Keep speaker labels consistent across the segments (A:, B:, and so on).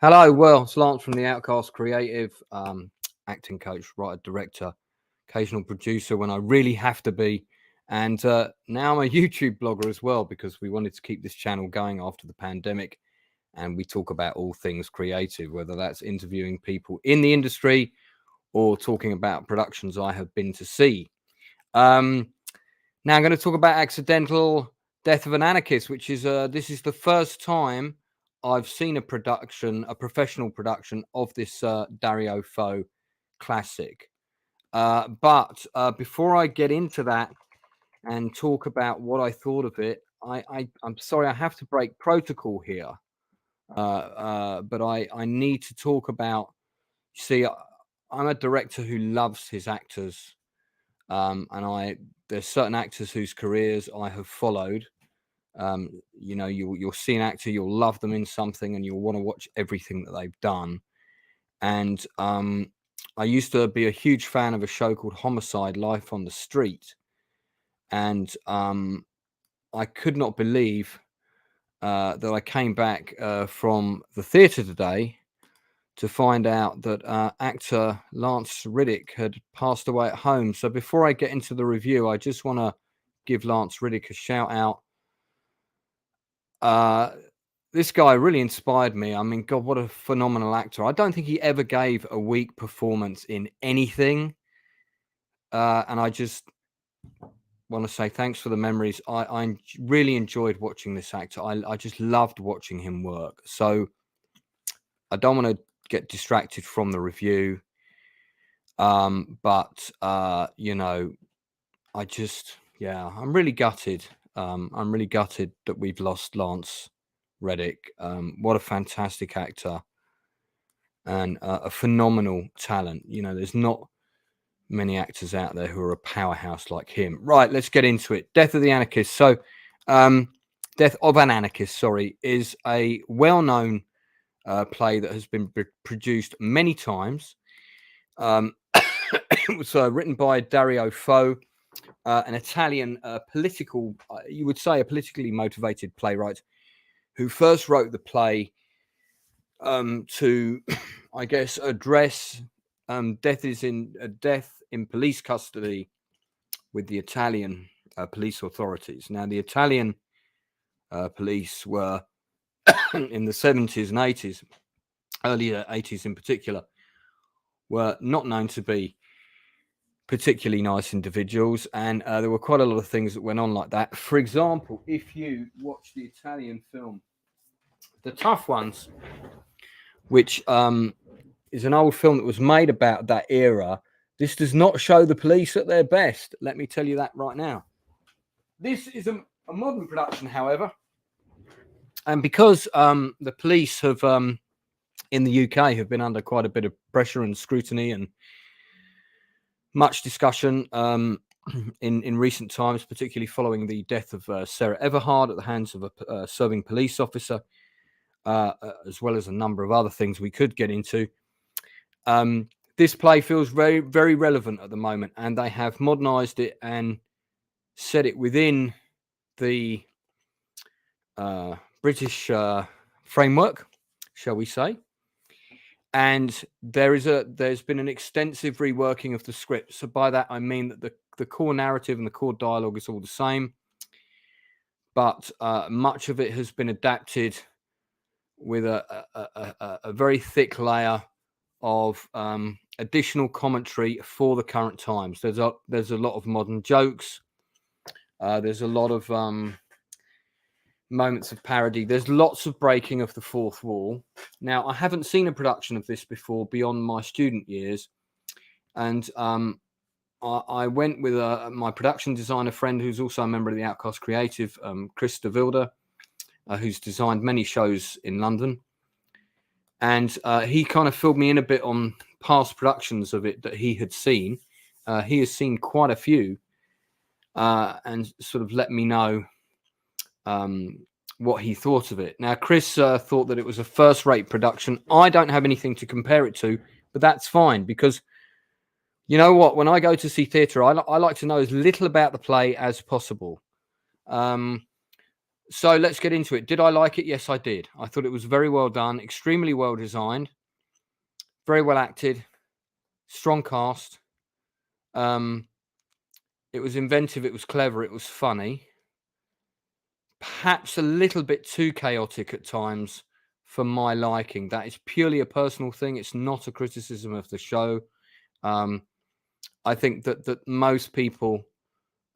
A: Hello, well, it's Lance from the Outcasts Creative, acting coach, writer, director, occasional producer when I really have to be. And now I'm a YouTube blogger as well, because we wanted to keep this channel going after the pandemic. And we talk about all things creative, whether that's interviewing people in the industry or talking about productions I have been to see. Now I'm going to talk about Accidental Death of an Anarchist, which is this is the first time I've seen a professional production of this Dario Fo classic. But before I get into that and talk about what I thought of it, I'm sorry, I have to break protocol here. But I need to talk about, see, I'm a director who loves his actors. And there's certain actors whose careers I have followed. You know, you'll see an actor, you'll love them in something, and you'll want to watch everything that they've done. And I used to be a huge fan of a show called Homicide: Life on the Street, and I could not believe that I came back from the theatre today to find out that actor Lance Riddick had passed away at home. So before I get into the review, I just want to give Lance Riddick a shout out. This guy really inspired me. I mean, God, what a phenomenal actor. I don't think he ever gave a weak performance in anything. And I just want to say thanks for the memories. I really enjoyed watching this actor. I just loved watching him work. So I don't want to get distracted from the review. But you know, I'm really gutted. I'm really gutted that we've lost Lance Riddick. What a fantastic actor and a phenomenal talent. You know, there's not many actors out there who are a powerhouse like him. Right, let's get into it. Death of the Anarchist. So, Death of an Anarchist, is a well-known play that has been produced many times. It was written by Dario Fo, an Italian political, you would say a politically motivated playwright who first wrote the play to, I guess, address death in police custody with the Italian police authorities. Now, the Italian police were in the 70s and 80s, earlier 80s in particular, were not known to be particularly nice individuals, and there were quite a lot of things that went on like that. For example, if you watch the Italian film The Tough Ones, which is an old film that was made about that era, this does not show the police at their best. Let me tell you that right now. This is a modern production, however, and because the police have in the UK have been under quite a bit of pressure and scrutiny and much discussion in recent times, particularly following the death of Sarah Everhard at the hands of a serving police officer, as well as a number of other things we could get into. This play feels very, very relevant at the moment, and they have modernized it and set it within the British framework, shall we say. And there's been an extensive reworking of the script. So by that, I mean that the core narrative and the core dialogue is all the same, but much of it has been adapted with a very thick layer of additional commentary for the current times. There's a lot of modern jokes. There's a lot of moments of parody. There's lots of breaking of the fourth wall. Now, I haven't seen a production of this before beyond my student years, and I went with my production designer friend, who's also a member of the Outcast Creative, Chris de Wilde, who's designed many shows in London, and he kind of filled me in a bit on past productions of it that he had seen. He has seen quite a few, and sort of let me know what he thought of it. Now, Chris thought that it was a first-rate production. I don't have anything to compare it to, but that's fine, because you know what? When I go to see theatre, I like to know as little about the play as possible. So let's get into it. Did I like it? Yes, I did. I thought it was very well done, extremely well designed, very well acted, strong cast. It was inventive, it was clever, it was funny. Perhaps a little bit too chaotic at times for my liking. That is purely a personal thing. It's not a criticism of the show. I think that most people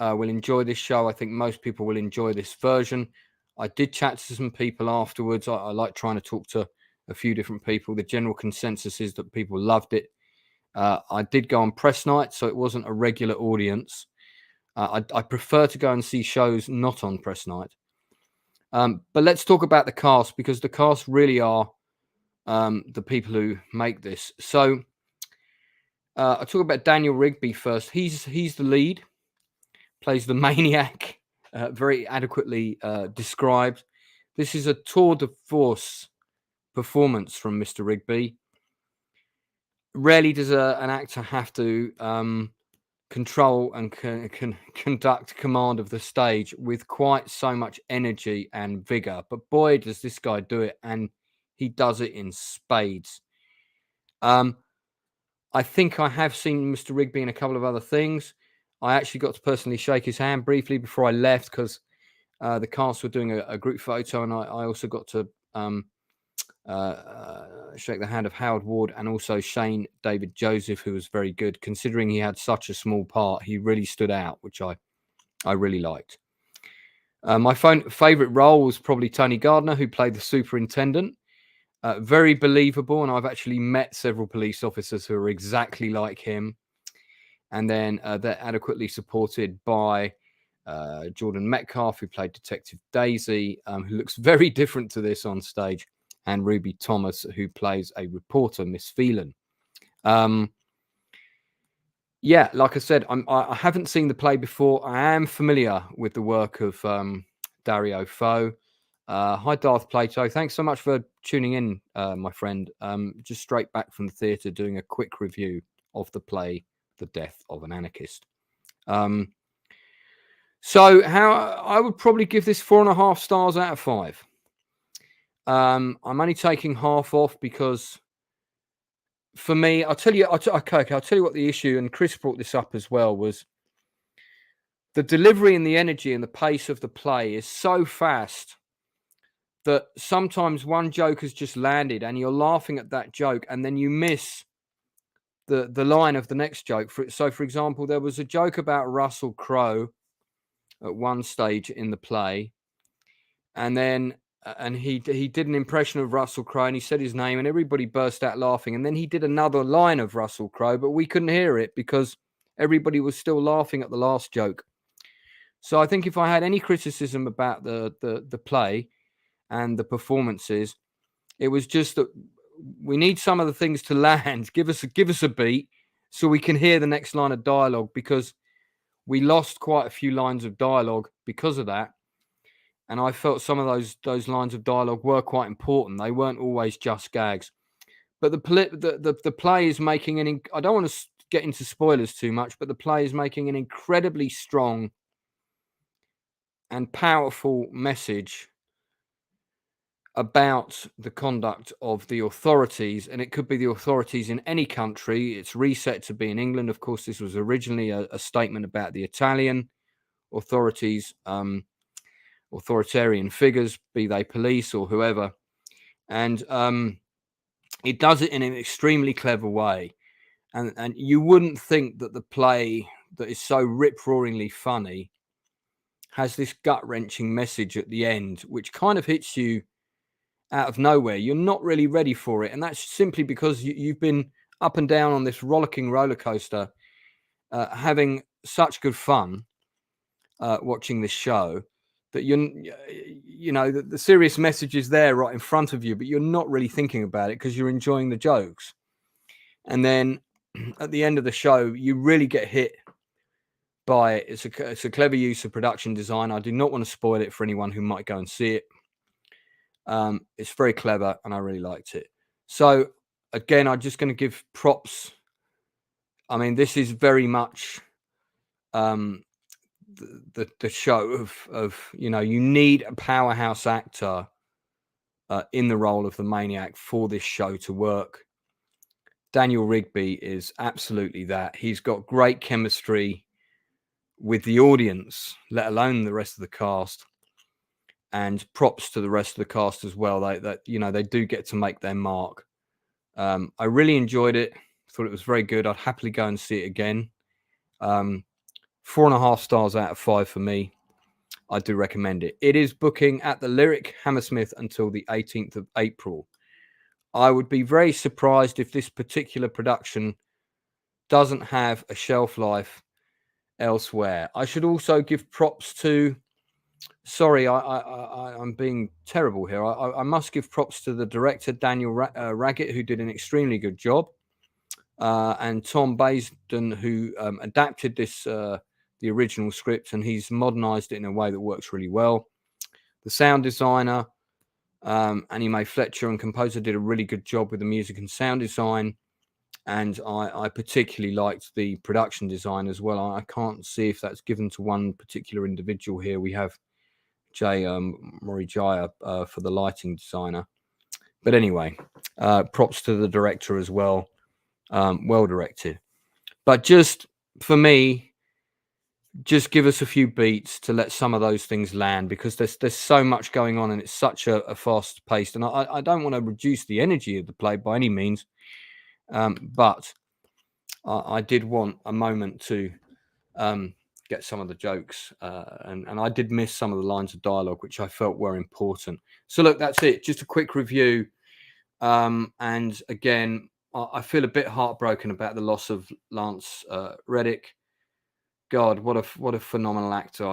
A: will enjoy this show. I think most people will enjoy this version. I did chat to some people afterwards. I like trying to talk to a few different people. The general consensus is that people loved it. I did go on press night, so it wasn't a regular audience. I prefer to go and see shows not on press night. But let's talk about the cast, because the cast really are the people who make this. So I'll talk about Daniel Rigby first. He's the lead, plays the maniac, very adequately described. This is a tour de force performance from Mr. Rigby. Rarely does an actor have to control and conduct command of the stage with quite so much energy and vigor. But boy, does this guy do it, and he does it in spades. I think I have seen Mr. Rigby in a couple of other things. I actually got to personally shake his hand briefly before I left, because the cast were doing a group photo, and I also got to shake the hand of Howard Ward and also Shane David Joseph, who was very good. Considering he had such a small part, he really stood out, which I really liked. My favourite role was probably Tony Gardner, who played the superintendent. Very believable, and I've actually met several police officers who are exactly like him. And then they're adequately supported by Jordan Metcalf, who played Detective Daisy, who looks very different to this on stage, and Ruby Thomas, who plays a reporter, Miss Phelan. Yeah, like I said, I haven't seen the play before. I am familiar with the work of Dario Fo. Hi, Darth Plato. Thanks so much for tuning in, my friend. Just straight back from the theatre, doing a quick review of the play, The Death of an Anarchist. So how I would probably give this 4.5 stars out of 5. I'm only taking half off because, for me, I'll tell you what the issue, and Chris brought this up as well, was the delivery and the energy and the pace of the play is so fast that sometimes one joke has just landed and you're laughing at that joke, and then you miss the line of the next joke. So, for example, there was a joke about Russell Crowe at one stage in the play, and then he did an impression of Russell Crowe, and he said his name, and everybody burst out laughing. And then he did another line of Russell Crowe, but we couldn't hear it because everybody was still laughing at the last joke. So I think if I had any criticism about the play and the performances, it was just that we need some of the things to land. Give us a beat so we can hear the next line of dialogue, because we lost quite a few lines of dialogue because of that. And I felt some of those lines of dialogue were quite important. They weren't always just gags. But the play is making I don't want to get into spoilers too much, but the play is making an incredibly strong and powerful message about the conduct of the authorities, and it could be the authorities in any country. It's reset to be in England. Of course, this was originally a statement about the Italian authorities, authoritarian figures, be they police or whoever. And it does it in an extremely clever way. And you wouldn't think that the play that is so rip-roaringly funny has this gut-wrenching message at the end, which kind of hits you out of nowhere. You're not really ready for it. And that's simply because you've been up and down on this rollicking roller coaster, having such good fun watching this show, that the serious message is there right in front of you, but you're not really thinking about it because you're enjoying the jokes. And then at the end of the show, you really get hit by it. It's a clever use of production design. I do not want to spoil it for anyone who might go and see it. It's very clever, and I really liked it. So again, I'm just going to give props. I mean, this is very much the show of you need a powerhouse actor in the role of the maniac for this show to work. Daniel Rigby is absolutely that. He's got great chemistry with the audience, let alone the rest of the cast. And props to the rest of the cast as well. They do get to make their mark. I really enjoyed it. Thought it was very good. I'd happily go and see it again. 4.5 stars out of 5 for me. I do recommend it. It is booking at the Lyric Hammersmith until the 18th of April. I would be very surprised if this particular production doesn't have a shelf life elsewhere. I should also give props to... Sorry, I'm being terrible here. I must give props to the director, Daniel Raggett, who did an extremely good job. And Tom Baisden, who adapted this... the original script, and he's modernized it in a way that works really well. The sound designer, Annie Mae Fletcher, and composer did a really good job with the music and sound design. And I particularly liked the production design as well. I can't see if that's given to one particular individual here. We have Jay Morijaya for the lighting designer. But anyway, props to the director as well. Well directed. But just for me, just give us a few beats to let some of those things land, because there's so much going on and it's such a fast paced. And I don't want to reduce the energy of the play by any means, but I did want a moment to get some of the jokes, and I did miss some of the lines of dialogue which I felt were important. So look, that's it. Just a quick review, and again, I feel a bit heartbroken about the loss of Lance Reddick. God, what a phenomenal actor!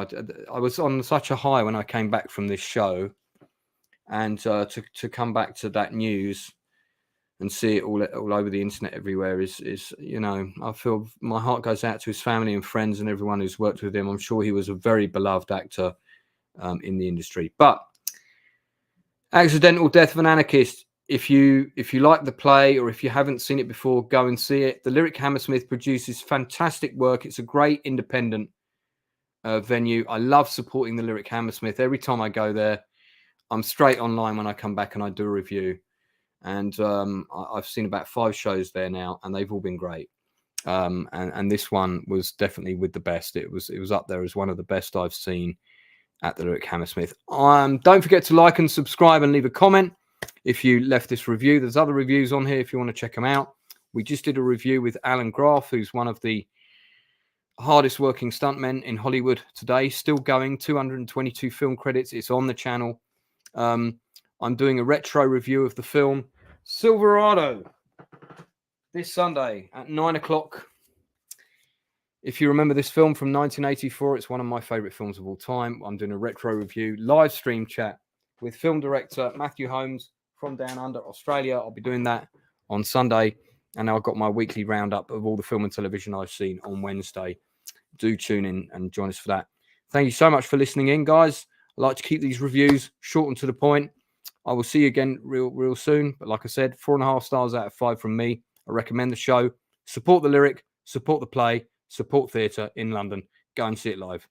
A: I was on such a high when I came back from this show, and to come back to that news and see it all over the internet everywhere is I feel my heart goes out to his family and friends and everyone who's worked with him. I'm sure he was a very beloved actor in the industry. But Accidental Death of an Anarchist. If you like the play, or if you haven't seen it before, go and see it. The Lyric Hammersmith produces fantastic work. It's a great independent venue. I love supporting the Lyric Hammersmith. Every time I go there, I'm straight online when I come back and I do a review. And I've seen about 5 shows there now, and they've all been great. And this one was definitely with the best. It was up there as one of the best I've seen at the Lyric Hammersmith. Don't forget to like and subscribe and leave a comment if you left this review. There's other reviews on here if you want to check them out. We just did a review with Alan Graff, who's one of the hardest working stuntmen in Hollywood today, still going, 222 film credits. It's on the channel. I'm doing a retro review of the film Silverado this Sunday at 9 o'clock. If you remember this film from 1984, it's one of my favorite films of all time. I'm doing a retro review, live stream chat with film director Matthew Holmes from Down Under, Australia. I'll be doing that on Sunday. And I've got my weekly roundup of all the film and television I've seen on Wednesday. Do tune in and join us for that. Thank you so much for listening in, guys. I like to keep these reviews short and to the point. I will see you again real soon. But like I said, 4.5 stars out of 5 from me. I recommend the show. Support the Lyric, support the play, support theatre in London. Go and see it live.